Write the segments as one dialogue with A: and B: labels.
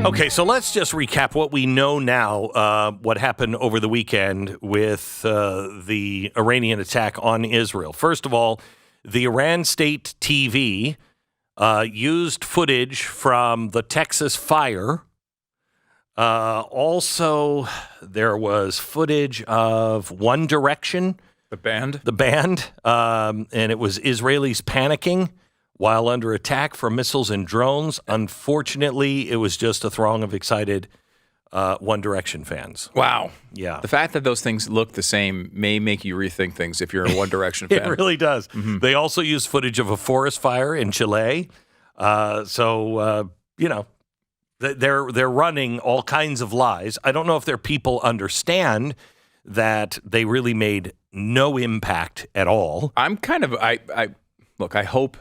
A: Okay, so let's just recap what we know now, what happened over the weekend with the Iranian attack on Israel. First of all, the Iran State TV used footage from the Texas fire. Also, there was footage of One Direction.
B: The band?
A: The band, and it was Israelis panicking while under attack from missiles and drones. Unfortunately, it was just a throng of excited One Direction fans.
B: Wow.
A: Yeah.
B: The fact that those things look the same may make you rethink things if you're a One Direction fan.
A: It really does. Mm-hmm. They also used footage of a forest fire in Chile. You know, they're running all kinds of lies. I don't know if their people understand that they really made no impact at all.
B: I'm kind of, look, I hope,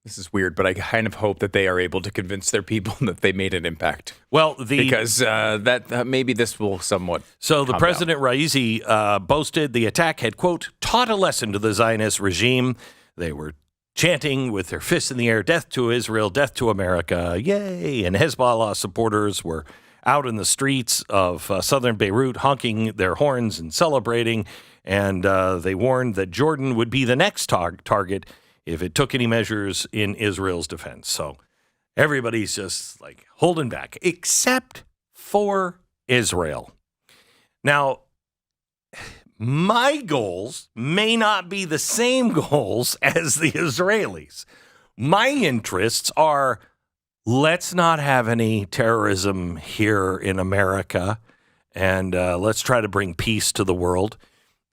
B: this is weird, but I kind of hope that they are able to convince their people that they made an impact.
A: Well,
B: because that maybe this will somewhat.
A: So the President Raisi boasted the attack had, quote, taught a lesson to the Zionist regime. They were chanting with their fists in the air, death to Israel, death to America, yay. And Hezbollah supporters were out in the streets of southern Beirut honking their horns and celebrating. And they warned that Jordan would be the next target if it took any measures in Israel's defense. So everybody's just like holding back, except for Israel. Now, my goals may not be the same goals as the Israelis. My interests are, let's not have any terrorism here in America, and let's try to bring peace to the world.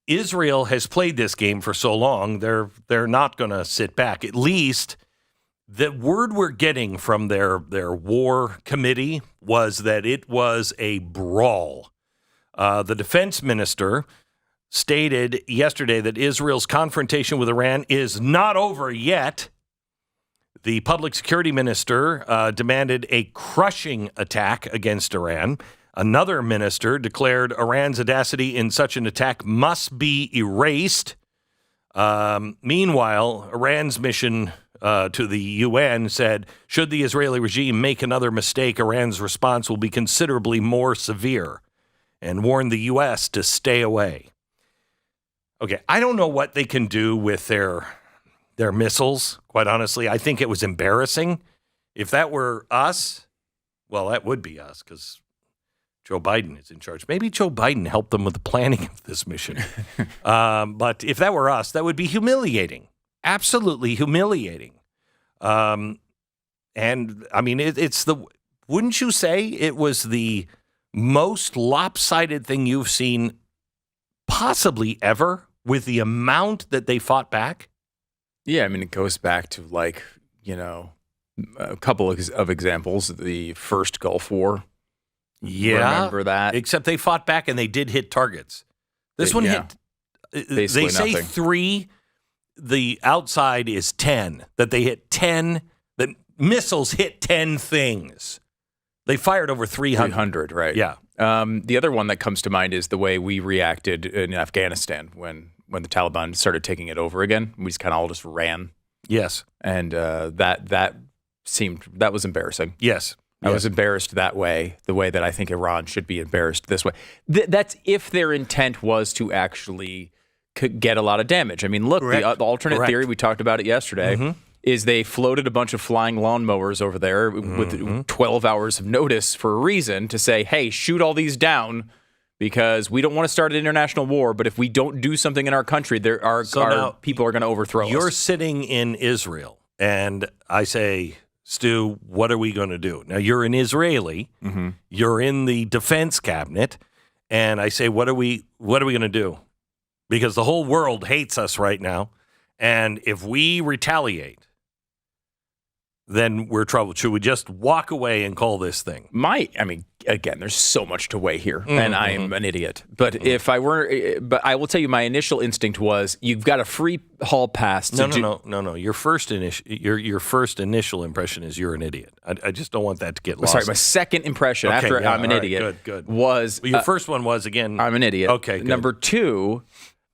A: Israel has played this game for so long, they're not going to sit back. At least the word we're getting from their war committee was that it was a brawl. The defense minister stated yesterday that Israel's confrontation with Iran is not over yet. The public security minister demanded a crushing attack against Iran. Another minister declared Iran's audacity in such an attack must be erased. Meanwhile, Iran's mission to the UN said, should the Israeli regime make another mistake, Iran's response will be considerably more severe, and warned the U.S. to stay away. Okay, I don't know what they can do with their missiles, quite honestly. I think it was embarrassing. If that were us, well, that would be us, because Joe Biden is in charge. Maybe Joe Biden helped them with the planning of this mission. But if that were us, that would be humiliating. Absolutely humiliating. And I mean, wouldn't you say it was the most lopsided thing you've seen possibly ever with the amount that they fought back?
B: Yeah, I mean, it goes back to a couple of examples. The first Gulf War.
A: Yeah.
B: Remember that?
A: Except they fought back and they did hit targets. This one hit, they say
B: nothing.
A: 3, the outside is 10, that they hit 10, that missiles hit 10 things. They fired over 300.
B: 300, right.
A: Yeah.
B: The other one that comes to mind is the way we reacted in Afghanistan when the Taliban started taking it over again. We just kind of all just ran.
A: Yes.
B: And that was embarrassing.
A: Yes.
B: I was embarrassed that way, the way that I think Iran should be embarrassed this way. That's if their intent was to actually get a lot of damage. I mean, look, the alternate theory, we talked about it yesterday, is they floated a bunch of flying lawnmowers over there with 12 hours of notice for a reason to say, hey, shoot all these down because we don't want to start an international war, but if we don't do something in our country, our people are going to overthrow us.
A: You're sitting in Israel, and I say, Stu, what are we going to do? Now, you're an Israeli. Mm-hmm. You're in the defense cabinet. And I say, what are we going to do? Because the whole world hates us right now. And if we retaliate, then we're troubled. Should we just walk away and call this thing?
B: Again, there's so much to weigh here, and I am an idiot. But I will tell you, my initial instinct was, you've got a free hall pass.
A: No. Your first initial impression is you're an idiot. I just don't want that to get lost.
B: Sorry, my second impression I'm an idiot.
A: Good.
B: Was
A: your first one was again.
B: I'm an idiot.
A: Okay. Good.
B: Number 2.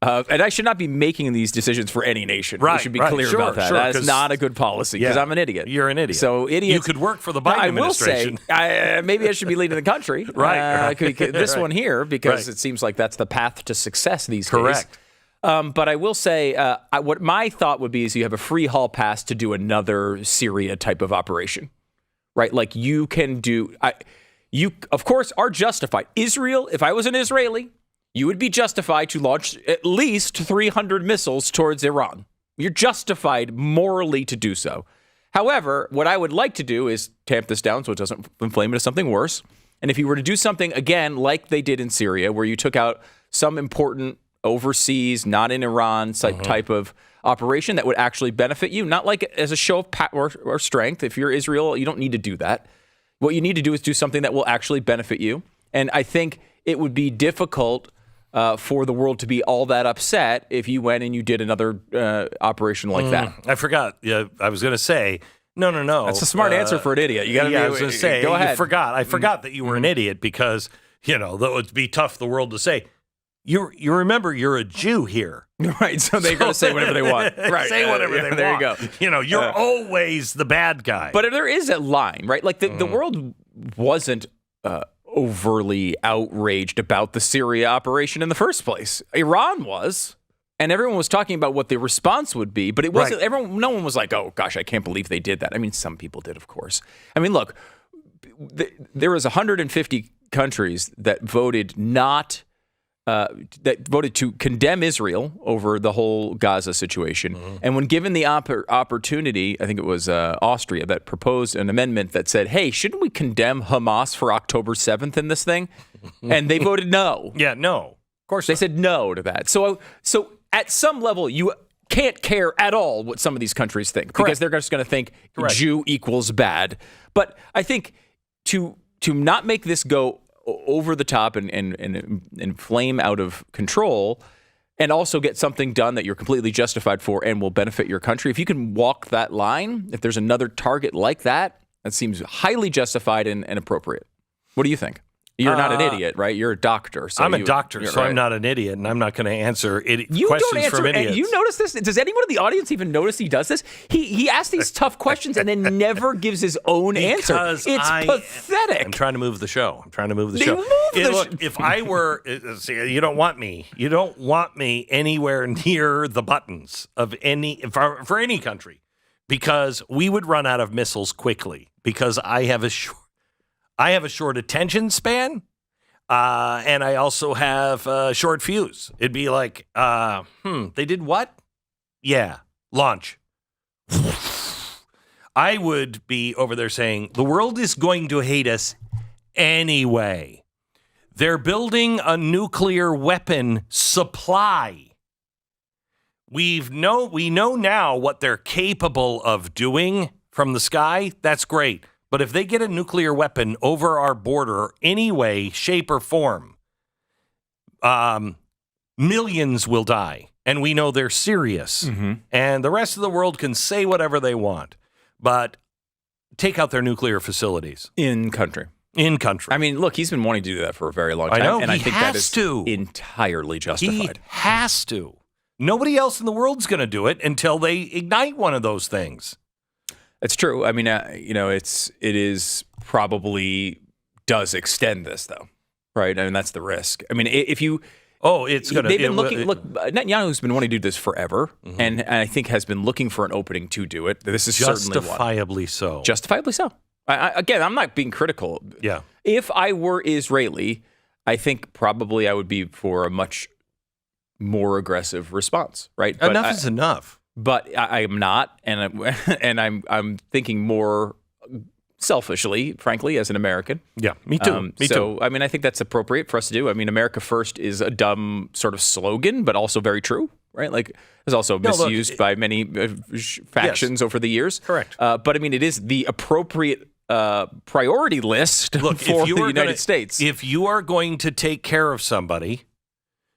B: And I should not be making these decisions for any nation.
A: Right,
B: We should be
A: right.
B: clear about that.
A: Sure,
B: That is not a good policy because I'm an idiot.
A: You're an idiot.
B: So idiots.
A: You could work for the Biden administration.
B: I will say, maybe I should be leading the country.
A: Right.
B: This
A: Right.
B: one here, because
A: Right.
B: it seems like that's the path to success these days.
A: Correct.
B: But I will say, what my thought would be is you have a free hall pass to do another Syria type of operation, right? Like you can do, you of course are justified. Israel, if I was an Israeli, you would be justified to launch at least 300 missiles towards Iran. You're justified morally to do so. However, what I would like to do is tamp this down so it doesn't inflame into something worse. And if you were to do something, again, like they did in Syria, where you took out some important overseas, not in Iran type of operation that would actually benefit you, not like as a show of power or strength. If you're Israel, you don't need to do that. What you need to do is do something that will actually benefit you. And I think it would be difficult for the world to be all that upset if you went and you did another operation like that.
A: I forgot. Yeah, I was going to say, no.
B: That's a smart answer for an idiot. You got to
A: I was going to say,
B: go ahead.
A: I forgot that you were an idiot because, though it'd be tough for the world to say, you remember you're a Jew here.
B: Right, so they're going to say whatever they want. Right.
A: Say whatever they want.
B: There you go.
A: You're always the bad guy.
B: But there is a line, right? Like the world wasn't overly outraged about the Syria operation in the first place. Iran was, and everyone was talking about what the response would be, but it wasn't.
A: Right.
B: No one was like, "Oh gosh, I can't believe they did that." I mean, some people did, of course. I mean, look, there was 150 countries that voted to condemn Israel over the whole Gaza situation. And when given the opportunity, I think it was Austria that proposed an amendment that said, hey, shouldn't we condemn Hamas for October 7th in this thing? And they voted no.
A: Yeah, no. Of course
B: They said no to that. So at some level, you can't care at all what some of these countries think because they're just going to think Jew equals bad. But I think to not make this go over the top and flame out of control and also get something done that you're completely justified for and will benefit your country. If you can walk that line, if there's another target like that, that seems highly justified and appropriate. What do you think? You're not an idiot, right? You're a doctor. So
A: I'm a doctor, so I'm not an idiot, and I'm not going to answer questions from idiots.
B: You notice this? Does anyone in the audience even notice he does this? He asks these tough questions and then never gives his own answer. It's pathetic.
A: I'm trying to move the show.
B: Look,
A: if I were, you don't want me. You don't want me anywhere near the buttons of for any country, because we would run out of missiles quickly. Because I have a short attention span, and I also have a short fuse. It'd be like, they did what? Yeah, launch. I would be over there saying, the world is going to hate us anyway. They're building a nuclear weapon supply. We know now what they're capable of doing from the sky. That's great. But if they get a nuclear weapon over our border any way, shape, or form, millions will die. And we know they're serious. And the rest of the world can say whatever they want. But take out their nuclear facilities.
B: In country. I mean, look, he's been wanting to do that for a very long time.
A: I know,
B: and I think that is
A: to.
B: entirely justified.
A: He has to. Nobody else in the world's going to do it until they ignite one of those things.
B: It's true. I mean, it is probably does extend this though, right? I mean, that's the risk. I mean, if you,
A: it's going to.
B: They've been looking. Look, Netanyahu's been wanting to do this forever, and I think has been looking for an opening to do it. This is
A: justifiably so.
B: Justifiably so. Again, I'm not being critical.
A: Yeah.
B: If I were Israeli, I think probably I would be for a much more aggressive response. Right?
A: Enough is enough.
B: But I am not, and I'm thinking more selfishly, frankly, as an American.
A: Yeah, me too.
B: So, I mean, I think that's appropriate for us to do. I mean, America First is a dumb sort of slogan, but also very true, right? Like, it's also misused by many factions over the years.
A: Correct.
B: But I mean, it is the appropriate priority list for the United States.
A: If you are going to take care of somebody,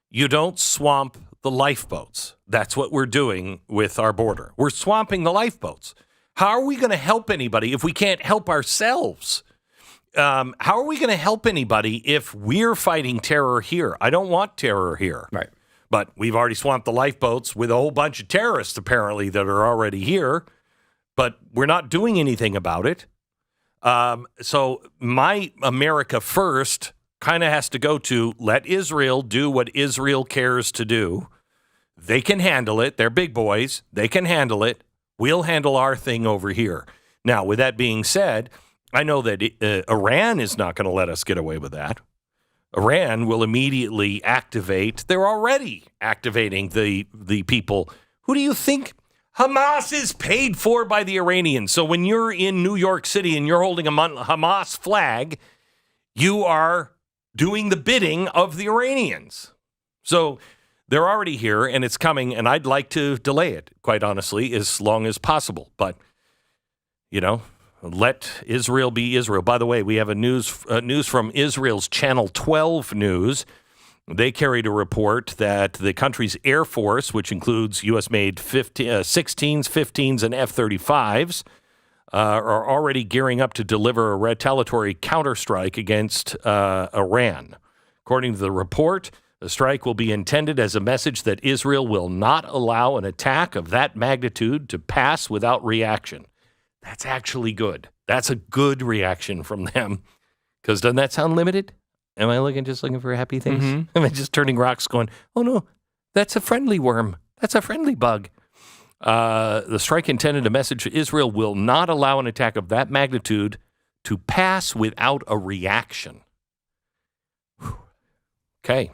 A: you don't swamp the lifeboats. That's what we're doing with our border. We're swamping the lifeboats. How are we going to help anybody if we can't help ourselves? How are we going to help anybody if we're fighting terror here? I don't want terror here.
B: Right.
A: But we've already swamped the lifeboats with a whole bunch of terrorists, apparently, that are already here. But we're not doing anything about it. So my America first kind of has to go to let Israel do what Israel cares to do. They can handle it. They're big boys. They can handle it. We'll handle our thing over here. Now, with that being said, I know that Iran is not going to let us get away with that. Iran will immediately activate. They're already activating the people. Who do you think? Hamas is paid for by the Iranians. So when you're in New York City and you're holding a Hamas flag, you are doing the bidding of the Iranians. So they're already here, and it's coming, and I'd like to delay it, quite honestly, as long as possible. But, let Israel be Israel. By the way, we have news from Israel's Channel 12 News. They carried a report that the country's Air Force, which includes U.S.-made 16s, 15s, and F-35s, are already gearing up to deliver a retaliatory counterstrike against Iran. According to the report, the strike will be intended as a message that Israel will not allow an attack of that magnitude to pass without reaction. That's actually good. That's a good reaction from them. Because doesn't that sound limited? Am I just looking for happy things?
B: Mm-hmm.
A: Am I just turning rocks going, oh no, that's a friendly worm. That's a friendly bug. The strike intended a message Israel will not allow an attack of that magnitude to pass without a reaction. Whew. Okay.